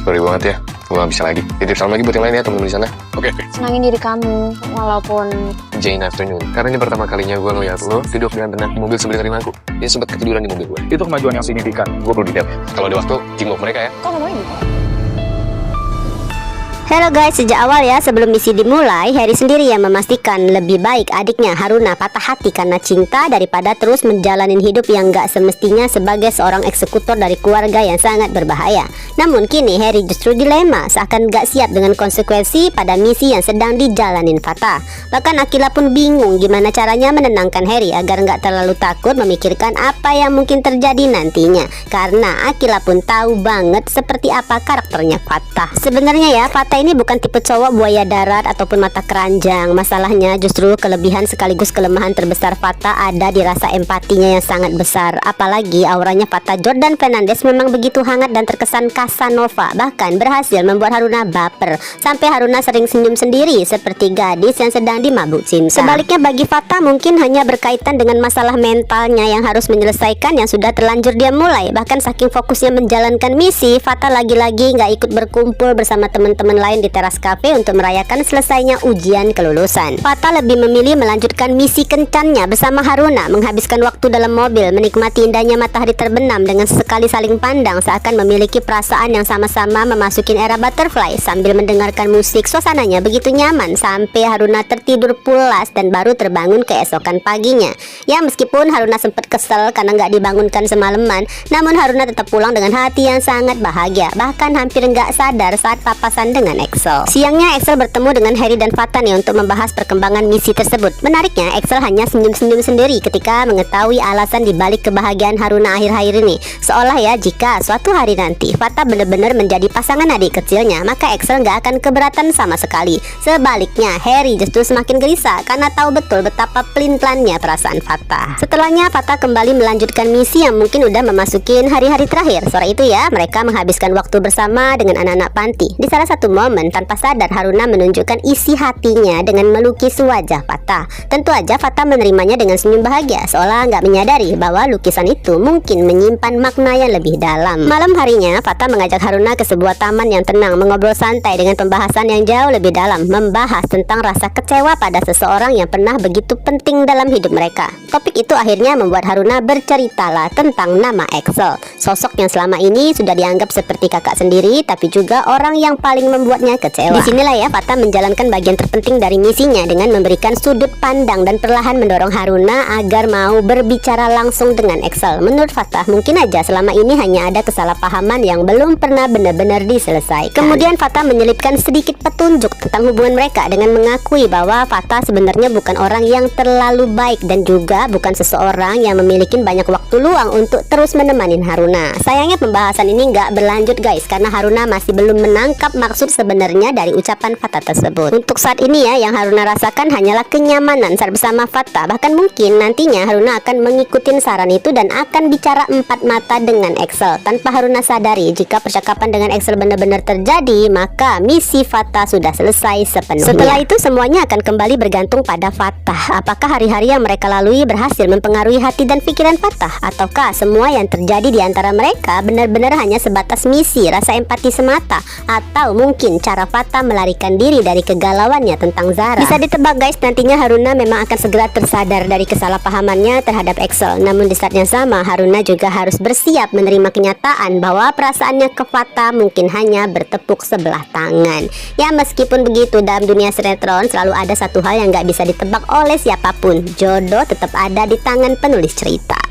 Sorry banget ya, gue gak bisa lagi. Titip salam lagi buat yang lain ya, temen-temen di sana. Oke. Senangin diri kamu, walaupun Jane afternoon. Karena ini pertama kalinya gue ngeliat lo duduk dengan tenang di mobil sambil nerima aku. Dia sempat ketiduran di mobil gue. Itu kemajuan yang signifikan. Gue perlu detail. Kalau ada waktu, jenguk mereka ya. kok ngomongnya gitu? Halo guys, sejak awal ya sebelum misi dimulai, Harry sendiri yang memastikan lebih baik adiknya Haruna patah hati karena cinta daripada terus menjalanin hidup yang gak semestinya sebagai seorang eksekutor dari keluarga yang sangat berbahaya. Namun kini Harry justru dilema seakan gak siap dengan konsekuensi pada misi yang sedang dijalanin Fatah. Bahkan Akila pun bingung gimana caranya menenangkan Harry agar gak terlalu takut memikirkan apa yang mungkin terjadi nantinya. Karena Akila pun tahu banget seperti apa karakternya Fatah. Sebenarnya ya, Fatah ini bukan tipe cowok buaya darat ataupun mata keranjang. Masalahnya justru kelebihan sekaligus kelemahan terbesar Fatah ada di rasa empatinya yang sangat besar. Apalagi auranya Fatah Jordan Fernandez memang begitu hangat dan terkesan Casanova. Bahkan berhasil membuat Haruna baper, sampai Haruna sering senyum sendiri seperti gadis yang sedang dimabuk cinta. Sebaliknya bagi Fatah mungkin hanya berkaitan dengan masalah mentalnya yang harus menyelesaikan yang sudah terlanjur dia mulai. Bahkan saking fokusnya menjalankan misi, Fatah lagi-lagi nggak ikut berkumpul bersama teman-teman lain di teras kafe untuk merayakan selesainya ujian kelulusan. Fatah lebih memilih melanjutkan misi kencannya bersama Haruna, menghabiskan waktu dalam mobil, menikmati indahnya matahari terbenam dengan sesekali saling pandang seakan memiliki perasaan yang sama-sama memasukin era butterfly sambil mendengarkan musik. Suasananya begitu nyaman sampai Haruna tertidur pulas dan baru terbangun keesokan paginya. Ya meskipun Haruna sempat kesel karena nggak dibangunkan semalaman, namun Haruna tetap pulang dengan hati yang sangat bahagia. Bahkan hampir nggak sadar saat papasan dengan Axel. Siangnya Axel bertemu dengan Harry dan Fatah nih untuk membahas perkembangan misi tersebut. Menariknya Axel hanya senyum-senyum sendiri ketika mengetahui alasan dibalik kebahagiaan Haruna akhir-akhir ini. Seolah ya jika suatu hari nanti Fatah benar-benar menjadi pasangan adik kecilnya, maka Axel nggak akan keberatan sama sekali. Sebaliknya Harry justru semakin gelisah karena tahu betul betapa pelin-pelannya perasaan Fatah. Setelahnya Fatah kembali melanjutkan misi yang mungkin udah memasukin hari-hari terakhir. Sore itu ya mereka menghabiskan waktu bersama dengan anak-anak panti. Di salah satu momen tanpa sadar Haruna menunjukkan isi hatinya dengan melukis wajah Fatah. Tentu aja Fatah menerimanya dengan senyum bahagia, seolah nggak menyadari bahwa lukisan itu mungkin menyimpan makna yang lebih dalam. Malam harinya Fatah mengajak Haruna ke sebuah taman yang tenang, mengobrol santai dengan pembahasan yang jauh lebih dalam, membahas tentang rasa kecewa pada seseorang yang pernah begitu penting dalam hidup mereka. Topik itu akhirnya membuat Haruna berceritalah tentang nama Axel, sosok yang selama ini sudah dianggap seperti kakak sendiri, tapi juga orang yang paling membuatnya kecewa. Disinilah ya Fatah menjalankan bagian terpenting dari misinya dengan memberikan sudut pandang dan perlahan mendorong Haruna agar mau berbicara langsung dengan Axel. Menurut Fatah mungkin aja selama ini hanya ada kesalahpahaman yang belum pernah benar-benar diselesaikan. Kemudian Fatah menyelipkan sedikit petunjuk tentang hubungan mereka dengan mengakui bahwa Fatah sebenarnya bukan orang yang terlalu baik dan juga bukan seseorang yang memiliki banyak waktu luang untuk terus menemani Haruna. Sayangnya pembahasan ini nggak berlanjut guys, karena Haruna masih belum menangkap maksud sebenarnya dari ucapan Fatah tersebut. Untuk saat ini ya, yang Haruna rasakan hanyalah kenyamanan saat bersama Fatah. Bahkan mungkin nantinya Haruna akan mengikuti saran itu dan akan bicara empat mata dengan Axel. Tanpa Haruna sadari, jika percakapan dengan Axel benar-benar terjadi, maka misi Fatah sudah selesai sepenuhnya. Setelah itu semuanya akan kembali bergantung pada Fatah. Apakah hari-hari yang mereka lalui berhasil mempengaruhi hati dan pikiran Fatah? Ataukah semua yang terjadi di antara mereka benar-benar hanya sebatas misi, rasa empati semata? Atau mungkin cara Fatah melarikan diri dari kegalauannya tentang Zara? Bisa ditebak guys, nantinya Haruna memang akan segera tersadar dari kesalahpahamannya terhadap Axel. Namun di saat yang sama Haruna juga harus bersiap menerima kenyataan bahwa perasaannya ke Fatah mungkin hanya bertepuk sebelah tangan. Ya meskipun begitu, dalam dunia sinetron selalu ada satu hal yang gak bisa ditebak oleh siapapun. Jodoh tetap ada di tangan penulis cerita.